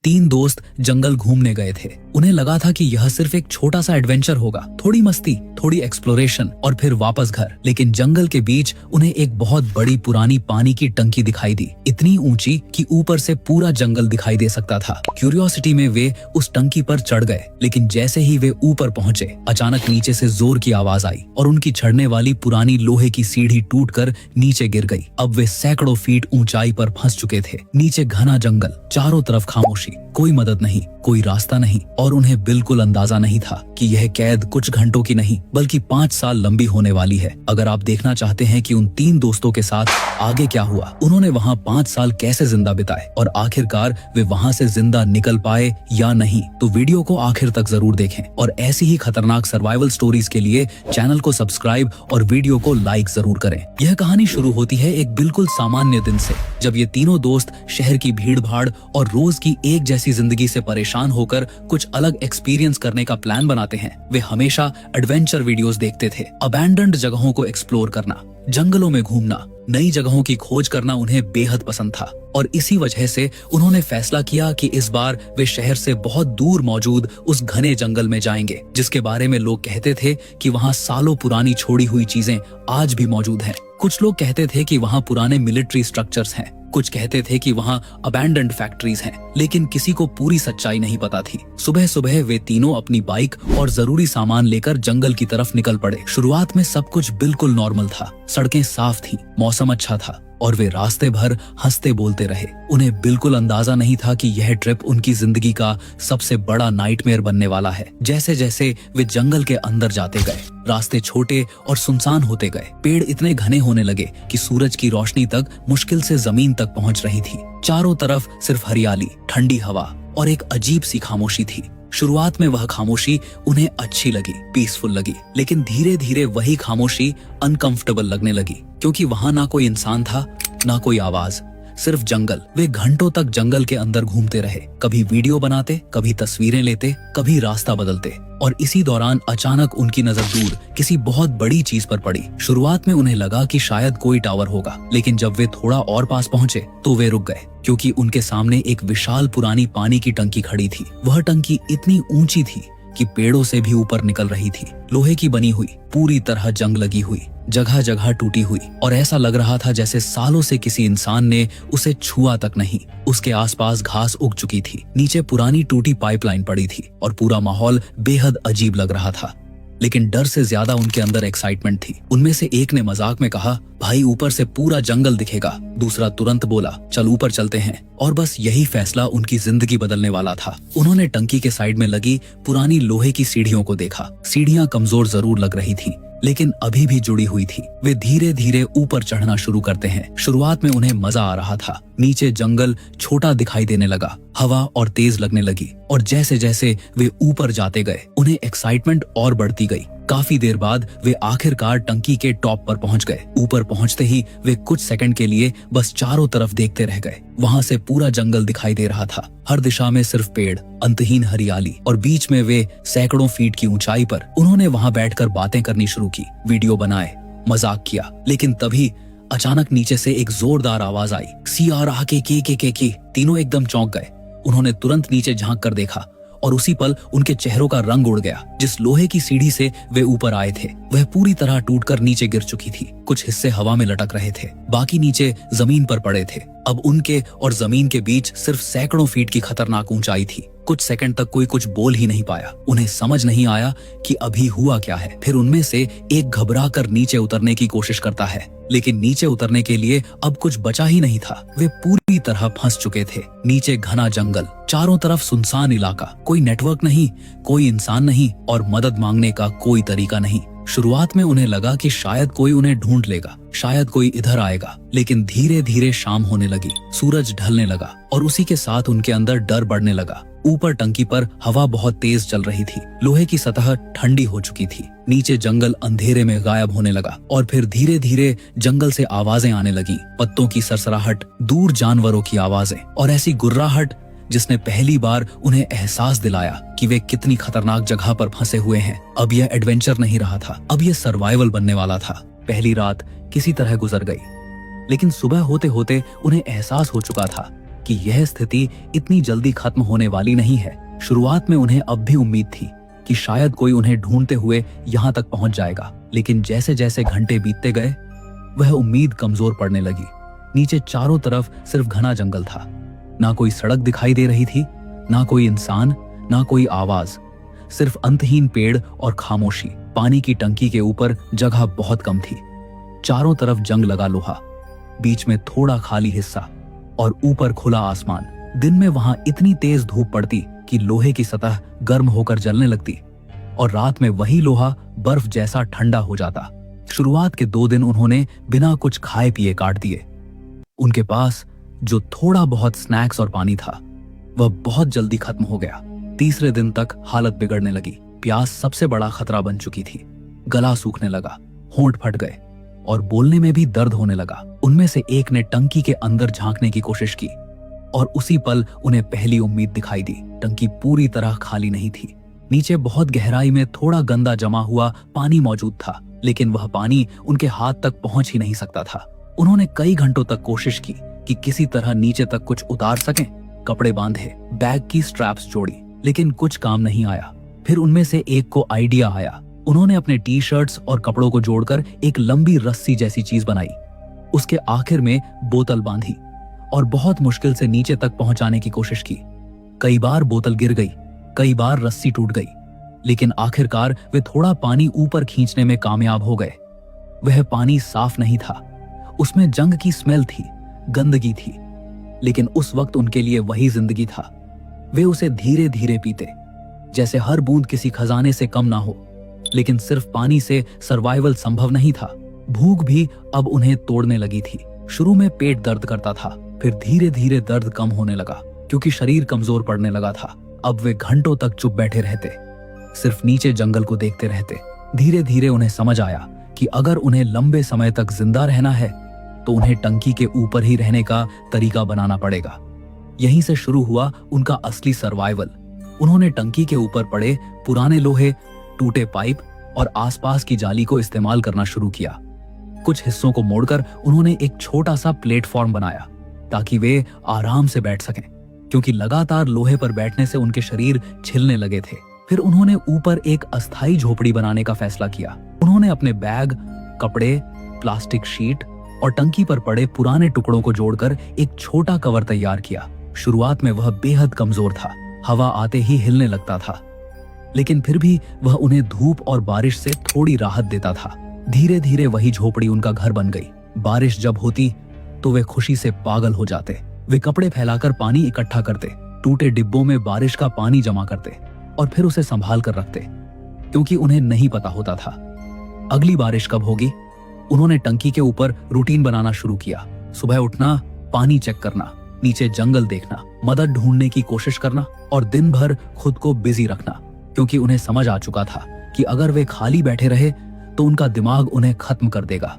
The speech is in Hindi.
तीन दोस्त जंगल घूमने गए थे। उन्हें लगा था कि यह सिर्फ एक छोटा सा एडवेंचर होगा, थोड़ी मस्ती, थोड़ी एक्सप्लोरेशन और फिर वापस घर। लेकिन जंगल के बीच उन्हें एक बहुत बड़ी पुरानी पानी की टंकी दिखाई दी, इतनी ऊंची कि ऊपर से पूरा जंगल दिखाई दे सकता था। क्यूरियोसिटी में वे उस टंकी पर चढ़ गए, लेकिन जैसे ही वे ऊपर पहुंचे, अचानक नीचे से जोर की आवाज आई और उनकी चढ़ने वाली पुरानी लोहे की सीढ़ी टूटकर नीचे गिर गई। अब वे सैकड़ों फीट ऊंचाई पर फंस चुके थे। नीचे घना जंगल, चारों तरफ खामोशी, कोई मदद नहीं, कोई रास्ता नहीं, और उन्हें बिल्कुल अंदाजा नहीं था कि यह कैद कुछ घंटों की नहीं बल्कि 5 साल लंबी होने वाली है। अगर आप देखना चाहते हैं कि उन तीन दोस्तों के साथ आगे क्या हुआ, उन्होंने वहां 5 साल कैसे जिंदा बिताए और आखिरकार वे वहां से जिंदा निकल पाए या नहीं, तो वीडियो को आखिर तक जरूर देखें। और ऐसी ही खतरनाक सर्वाइवल स्टोरीज के लिए चैनल को सब्सक्राइब और वीडियो को लाइक जरूर करें। यह कहानी शुरू होती है एक बिल्कुल सामान्य दिन से, जब ये तीनों दोस्त शहर की भीड़ भाड़ और रोज की एक जैसी जिंदगी से परेशान होकर कुछ अलग एक्सपीरियंस करने का प्लान बनाते हैं। वे हमेशा एडवेंचर वीडियोस देखते थे। अबैंडन्ड जगहों को एक्सप्लोर करना, जंगलों में घूमना, नई जगहों की खोज करना उन्हें बेहद पसंद था। और इसी वजह से उन्होंने फैसला किया कि इस बार वे शहर से बहुत दूर मौजूद उस घने जंगल में जाएंगे, जिसके बारे में लोग कहते थे कि वहाँ सालों पुरानी छोड़ी हुई चीजें आज भी मौजूद हैं। कुछ लोग कहते थे कि वहाँ पुराने मिलिट्री स्ट्रक्चर्स हैं, कुछ कहते थे कि वहाँ अबैंडन्ड फैक्ट्रीज हैं, लेकिन किसी को पूरी सच्चाई नहीं पता थी। सुबह सुबह वे तीनों अपनी बाइक और जरूरी सामान लेकर जंगल की तरफ निकल पड़े। शुरुआत में सब कुछ बिल्कुल नॉर्मल था, सड़कें साफ थीं, मौसम अच्छा था और वे रास्ते भर हंसते बोलते रहे। उन्हें बिल्कुल अंदाजा नहीं था कि यह ट्रिप उनकी जिंदगी का सबसे बड़ा नाइटमेयर बनने वाला है। जैसे जैसे वे जंगल के अंदर जाते गए, रास्ते छोटे और सुनसान होते गए। पेड़ इतने घने होने लगे कि सूरज की रोशनी तक मुश्किल से जमीन तक पहुंच रही थी। चारों तरफ सिर्फ हरियाली, ठंडी हवा और एक अजीब सी खामोशी थी। शुरुआत में वह खामोशी उन्हें अच्छी लगी, पीसफुल लगी, लेकिन धीरे धीरे वही खामोशी अनकंफर्टेबल लगने लगी, क्योंकि वहां ना कोई इंसान था, ना कोई आवाज, सिर्फ जंगल। वे घंटों तक जंगल के अंदर घूमते रहे, कभी वीडियो बनाते, कभी तस्वीरें लेते, कभी रास्ता बदलते। और इसी दौरान अचानक उनकी नजर दूर किसी बहुत बड़ी चीज पर पड़ी। शुरुआत में उन्हें लगा कि शायद कोई टावर होगा, लेकिन जब वे थोड़ा और पास पहुंचे तो वे रुक गए, क्योंकि उनके सामने एक विशाल पुरानी पानी की टंकी खड़ी थी। वह टंकी इतनी ऊंची थी कि पेड़ों से भी ऊपर निकल रही थी, लोहे की बनी हुई, पूरी तरह जंग लगी हुई, जगह जगह टूटी हुई, और ऐसा लग रहा था जैसे सालों से किसी इंसान ने उसे छुआ तक नहीं। उसके आसपास घास उग चुकी थी, नीचे पुरानी टूटी पाइपलाइन पड़ी थी और पूरा माहौल बेहद अजीब लग रहा था। लेकिन डर से ज्यादा उनके अंदर एक्साइटमेंट थी। उनमें से एक ने मजाक में कहा, भाई ऊपर से पूरा जंगल दिखेगा। दूसरा तुरंत बोला, चल ऊपर चलते हैं। और बस यही फैसला उनकी जिंदगी बदलने वाला था। उन्होंने टंकी के साइड में लगी पुरानी लोहे की सीढ़ियों को देखा। सीढ़ियां कमजोर जरूर लग रही थी, लेकिन अभी भी जुड़ी हुई थी। वे धीरे धीरे ऊपर चढ़ना शुरू करते हैं। शुरुआत में उन्हें मजा आ रहा था। नीचे जंगल छोटा दिखाई देने लगा, हवा और तेज लगने लगी, और जैसे जैसे वे ऊपर जाते गए उन्हें एक्साइटमेंट और बढ़ती गई। काफी देर बाद वे आखिरकार टंकी के टॉप पर पहुंच गए। ऊपर पहुंचते ही वे कुछ सेकंड के लिए बस चारों तरफ देखते रह गए। वहां से पूरा जंगल दिखाई दे रहा था, हर दिशा में सिर्फ पेड़, अंतहीन हरियाली, और बीच में वे सैकड़ों फीट की ऊंचाई पर। उन्होंने वहां बैठकर बातें करनी शुरू की, वीडियो बनाए, मजाक किया। लेकिन तभी अचानक नीचे से एक जोरदार आवाज आई, CRAK। तीनों एकदम चौंक गए। उन्होंने तुरंत नीचे झांक कर देखा और उसी पल उनके चेहरों का रंग उड़ गया। जिस लोहे की सीढ़ी से वे ऊपर आए थे वह पूरी तरह टूटकर नीचे गिर चुकी थी। कुछ हिस्से हवा में लटक रहे थे, बाकी नीचे जमीन पर पड़े थे। अब उनके और जमीन के बीच सिर्फ सैकड़ों फीट की खतरनाक ऊंचाई थी। कुछ सेकंड तक कोई कुछ बोल ही नहीं पाया। उन्हें समझ नहीं आया कि अभी हुआ क्या है। फिर उनमें से एक घबरा कर नीचे उतरने की कोशिश करता है, लेकिन नीचे उतरने के लिए अब कुछ बचा ही नहीं था। वे पूरी तरह फंस चुके थे। नीचे घना जंगल, चारों तरफ सुनसान इलाका, कोई नेटवर्क नहीं, कोई इंसान नहीं, और मदद मांगने का कोई तरीका नहीं। शुरुआत में उन्हें लगा कि शायद कोई उन्हें ढूंढ लेगा, शायद कोई इधर आएगा, लेकिन धीरे धीरे शाम होने लगी, सूरज ढलने लगा, और उसी के साथ उनके अंदर डर बढ़ने लगा। ऊपर टंकी पर हवा बहुत तेज चल रही थी, लोहे की सतह ठंडी हो चुकी थी। नीचे जंगल अंधेरे में गायब होने लगा, और फिर धीरे धीरे जंगल से आवाजें आने लगी, पत्तों की सरसराहट, दूर जानवरों की आवाजें, और ऐसी गुर्राहट जिसने पहली बार उन्हें एहसास दिलाया कि वे कितनी खतरनाक जगह पर फंसे हुए हैं। अब यह एडवेंचर नहीं रहा था, अब यह सर्वाइवल बनने वाला था। पहली रात किसी तरह गुजर गई, लेकिन सुबह होते होते उन्हें एहसास हो चुका था कि यह स्थिति इतनी जल्दी खत्म होने वाली नहीं है। शुरुआत में उन्हें अब भी उम्मीद थी कि शायद कोई उन्हें ढूंढते हुए यहाँ तक पहुंच जाएगा, लेकिन जैसे जैसे घंटे बीतते गए वह उम्मीद कमजोर पड़ने लगी। नीचे चारों तरफ सिर्फ घना जंगल था। ना कोई सड़क दिखाई दे रही थी, ना कोई इंसान, ना कोई आवाज, सिर्फ अंतहीन पेड़ और खामोशी। पानी की टंकी के ऊपर जगह बहुत कम थी। चारों तरफ जंग लगा लोहा, बीच में थोड़ा खाली हिस्सा और ऊपर खुला आसमान। दिन में वहां इतनी तेज धूप पड़ती कि लोहे की सतह गर्म होकर जलने लगती और रात में वही लोहा बर्फ जैसा ठंडा हो जाता। शुरुआत के 2 दिन उन्होंने बिना कुछ खाए पिए काट दिए। उनके पास जो थोड़ा बहुत स्नैक्स और पानी था वह बहुत जल्दी खत्म हो गया। तीसरे दिन तक हालत बिगड़ने लगी। प्यास सबसे बड़ा खतरा बन चुकी थी। गला सूखने लगा, होंठ फट गए और बोलने में भी दर्द होने लगा। उनमें से एक ने टंकी के अंदर झांकने की कोशिश की और उसी पल उन्हें पहली उम्मीद दिखाई दी। टंकी पूरी तरह खाली नहीं थी। नीचे बहुत गहराई में थोड़ा गंदा जमा हुआ पानी मौजूद था, लेकिन वह पानी उनके हाथ तक पहुंच ही नहीं सकता था। उन्होंने कई घंटों तक कोशिश की कि किसी तरह नीचे तक कुछ उतार सकें। कपड़े बांधे, बैग की स्ट्रैप्स जोड़ी, लेकिन कुछ काम नहीं आया। फिर उनमें से एक को आइडिया आया। उन्होंने अपने टी शर्ट्स और कपड़ों को जोड़कर एक लंबी रस्सी जैसी चीज बनाई। उसके आखिर में बोतल बांधी और बहुत मुश्किल से नीचे तक पहुंचाने की कोशिश की। कई बार बोतल गिर गई, कई बार रस्सी टूट गई, लेकिन आखिरकार वे थोड़ा पानी ऊपर खींचने में कामयाब हो गए। वह पानी साफ नहीं था, उसमें जंग की स्मेल थी, गंदगी थी, लेकिन उस वक्त उनके लिए वही जिंदगी था। वे उसे धीरे धीरे पीते, जैसे हर बूंद किसी खजाने से कम ना हो। लेकिन सिर्फ पानी से सर्वाइवल संभव नहीं था। भूख भी अब उन्हें तोड़ने लगी थी। शुरू में पेट दर्द करता था, फिर धीरे धीरे दर्द कम होने लगा क्योंकि शरीर कमजोर पड़ने लगा था। अब वे घंटों तक चुप बैठे रहते, सिर्फ नीचे जंगल को देखते रहते। धीरे धीरे उन्हें समझ आया कि अगर उन्हें लंबे समय तक जिंदा रहना है तो उन्हें टंकी के ऊपर ही रहने का तरीका बनाना पड़ेगा। यहीं से शुरू हुआ उनका असली सर्वाइवल। उन्होंने टंकी के ऊपर पड़े पुराने लोहे, टूटे पाइप और आसपास की जाली को इस्तेमाल करना शुरू किया। कुछ हिस्सों को मोड़कर उन्होंने एक छोटा सा प्लेटफॉर्म बनाया ताकि वे आराम से बैठ सकें, क्योंकि लगातार लोहे पर बैठने से उनके शरीर छिलने लगे थे। फिर उन्होंने ऊपर एक अस्थायी झोपड़ी बनाने का फैसला किया। उन्होंने अपने बैग, कपड़े, प्लास्टिक शीट और टंकी पर पड़े पुराने टुकड़ों को जोड़कर एक छोटा कवर तैयार किया। शुरुआत में वह बेहद कमजोर था, हवा आते ही हिलने लगता था, लेकिन फिर भी वह उन्हें धूप और बारिश से थोड़ी राहत देता था। धीरे धीरे वही झोपड़ी उनका घर बन गई। बारिश जब होती तो वे खुशी से पागल हो जाते। वे कपड़े फैलाकर पानी इकट्ठा करते, टूटे डिब्बों में बारिश का पानी जमा करते और फिर उसे संभाल कर रखते, क्योंकि उन्हें नहीं पता होता था अगली बारिश कब होगी। उन्होंने टंकी के ऊपर रूटीन बनाना शुरू किया। सुबह उठना, पानी चेक करना, नीचे जंगल देखना, मदद ढूंढने की कोशिश करना और दिन भर खुद को बिजी रखना, क्योंकि उन्हें समझ आ चुका था कि अगर वे खाली बैठे रहे तो उनका दिमाग उन्हें खत्म कर देगा।